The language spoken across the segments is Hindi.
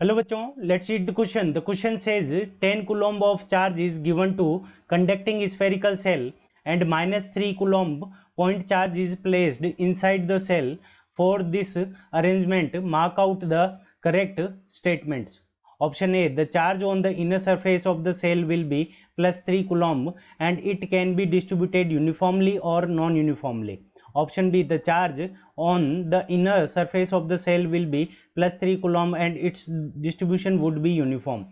Hello bachon, let's read the question. The question says 10 coulomb of charge is given to conducting spherical cell and minus 3 coulomb point charge is placed inside the cell. For this arrangement, mark out the correct statements. Option A, the charge on the inner surface of the cell will be plus 3 coulomb and it can be distributed uniformly or non-uniformly. Option B, the charge on the inner surface of the cell will be plus 3 coulomb and its distribution would be uniform.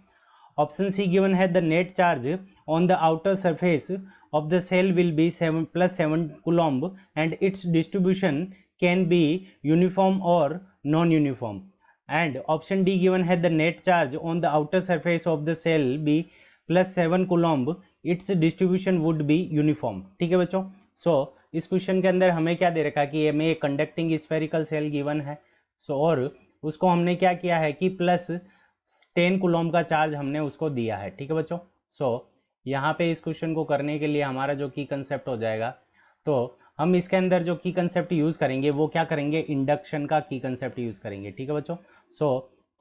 Option C given है, the net charge on the outer surface of the cell will be plus 7 coulomb and its distribution can be uniform or non-uniform. And option D given है, the net charge on the outer surface of the cell be plus 7 coulomb, its distribution would be uniform. ठीक है बच्चों. So इस क्वेश्चन के अंदर हमें क्या दे रखा है कि हमें एक कंडक्टिंग स्फेरिकल सेल गिवन है. और उसको हमने क्या किया है कि प्लस 10 कूलॉम का चार्ज हमने उसको दिया है. ठीक है बच्चों. यहाँ पे इस क्वेश्चन को करने के लिए हमारा जो की कंसेप्ट हो जाएगा, तो हम इसके अंदर जो की कंसेप्ट यूज करेंगे वो क्या करेंगे, इंडक्शन का की कंसेप्ट यूज करेंगे. ठीक है बच्चों.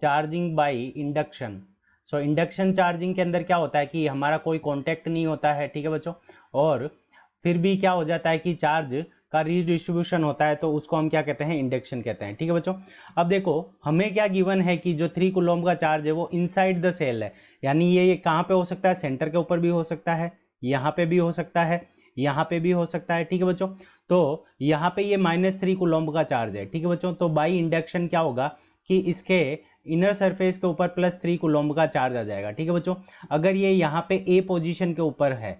Charging by induction. Induction charging के अंदर क्या होता है कि हमारा कोई कॉन्टैक्ट नहीं होता है. ठीक है बच्चों. और फिर भी क्या हो जाता है कि चार्ज का रीडिस्ट्रीब्यूशन होता है, तो उसको हम क्या कहते हैं, इंडक्शन कहते हैं. ठीक है बच्चों. अब देखो हमें क्या गिवन है कि जो 3 कूलॉम का चार्ज है वो इनसाइड द सेल है. यानी ये कहाँ पे हो सकता है, सेंटर के ऊपर भी हो सकता है, यहाँ पे भी हो सकता है, यहाँ पे भी हो सकता है. ठीक है बच्चों. तो यहाँ पे ये -3 कूलॉम का चार्ज है. ठीक है बच्चों. तो बाई इंडक्शन क्या होगा कि इसके इनर सरफेस के ऊपर प्लस 3 कूलॉम का चार्ज आ जाएगा. ठीक है बच्चों. अगर ये यहाँ पे ए पोजीशन के ऊपर है,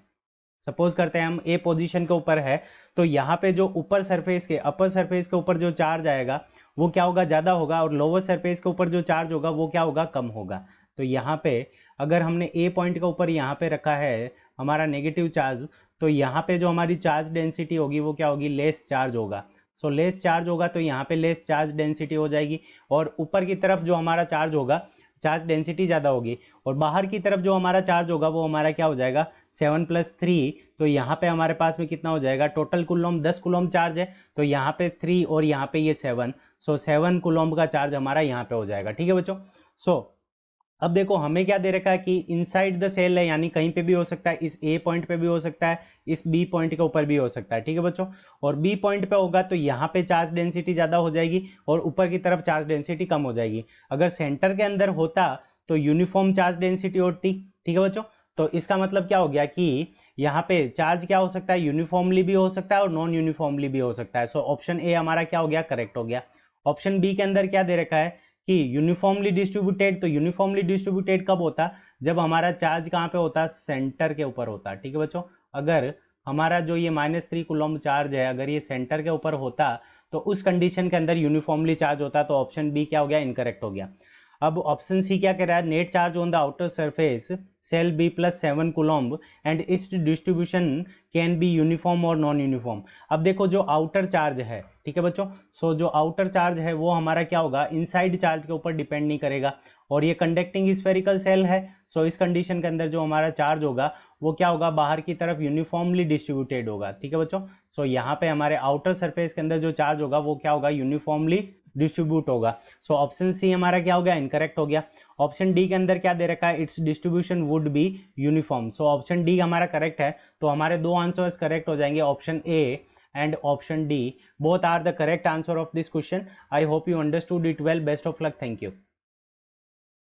सपोज करते हैं हम ए पोजीशन के ऊपर है, तो यहाँ पे जो ऊपर सरफेस के अपर सरफेस के ऊपर जो चार्ज आएगा वो क्या होगा, ज़्यादा होगा, और लोअर सरफेस के ऊपर जो चार्ज होगा वो क्या होगा, कम होगा. तो यहाँ पे अगर हमने ए पॉइंट के ऊपर यहाँ पे रखा है हमारा नेगेटिव चार्ज, तो यहाँ पे जो हमारी चार्ज डेंसिटी होगी वो क्या होगी, लेस चार्ज होगा. लेस चार्ज होगा तो यहाँ पे लेस चार्ज डेंसिटी हो जाएगी, और ऊपर की तरफ जो हमारा चार्ज होगा चार्ज डेंसिटी ज़्यादा होगी, और बाहर की तरफ जो हमारा चार्ज होगा वो हमारा क्या हो जाएगा, 7 + 3. तो यहाँ पे हमारे पास में कितना हो जाएगा, टोटल कूलॉम 10 कूलॉम चार्ज है, तो यहाँ पे 3 और यहाँ पे ये 7. 7 कूलॉम का चार्ज हमारा यहाँ पे हो जाएगा. ठीक है बच्चों. अब देखो हमें क्या दे रखा है कि इनसाइड द सेल है, यानी कहीं पे भी हो सकता है, इस ए पॉइंट पे भी हो सकता है, इस बी पॉइंट के ऊपर भी हो सकता है. ठीक है बच्चों. और बी पॉइंट पे होगा तो यहाँ पे चार्ज डेंसिटी ज़्यादा हो जाएगी और ऊपर की तरफ चार्ज डेंसिटी कम हो जाएगी. अगर सेंटर के अंदर होता तो यूनिफॉर्म चार्ज डेंसिटी होती. ठीक है बच्चों. तो इसका मतलब क्या हो गया कि यहाँ पे चार्ज क्या हो सकता है, यूनिफॉर्मली भी हो सकता है और नॉन यूनिफॉर्मली भी हो सकता है. ऑप्शन ए हमारा क्या हो गया, करेक्ट हो गया. ऑप्शन बी के अंदर क्या दे रखा है कि यूनिफॉर्मली डिस्ट्रीब्यूटेड. तो यूनिफॉर्मली डिस्ट्रीब्यूटेड कब होता, जब हमारा चार्ज कहाँ पे होता, सेंटर के ऊपर होता. ठीक है बच्चों. अगर हमारा जो ये -3 कूलॉम चार्ज है अगर ये सेंटर के ऊपर होता तो उस कंडीशन के अंदर यूनिफॉर्मली चार्ज होता. तो ऑप्शन बी क्या हो गया, इनकरेक्ट हो गया. अब ऑप्शन सी क्या कह रहा है, net charge on the outer surface shall be plus 7 coulomb and its distribution can be uniform और नॉन यूनिफॉर्म. अब देखो जो आउटर चार्ज है, ठीक है बच्चों, जो आउटर चार्ज है वो हमारा क्या होगा, इनसाइड चार्ज के ऊपर डिपेंड नहीं करेगा, और ये कंडक्टिंग स्फेरिकल सेल है. इस कंडीशन के अंदर जो हमारा चार्ज होगा वो क्या होगा, बाहर की तरफ यूनिफॉर्मली डिस्ट्रीब्यूटेड होगा. ठीक है बच्चों. यहाँ पे हमारे आउटर सरफेस के अंदर जो चार्ज होगा वो क्या होगा, यूनिफॉर्मली डिस्ट्रीब्यूट होगा. ऑप्शन सी हमारा क्या हो गया, इनकरेक्ट हो गया. ऑप्शन डी के अंदर क्या दे रखा है, it's distribution would be uniform. Option D हमारा करेक्ट है. तो हमारे दो आंसर्स करेक्ट हो जाएंगे, option A and option D. Both are the correct answer of this question. I hope you understood it well. Best of luck. Thank you.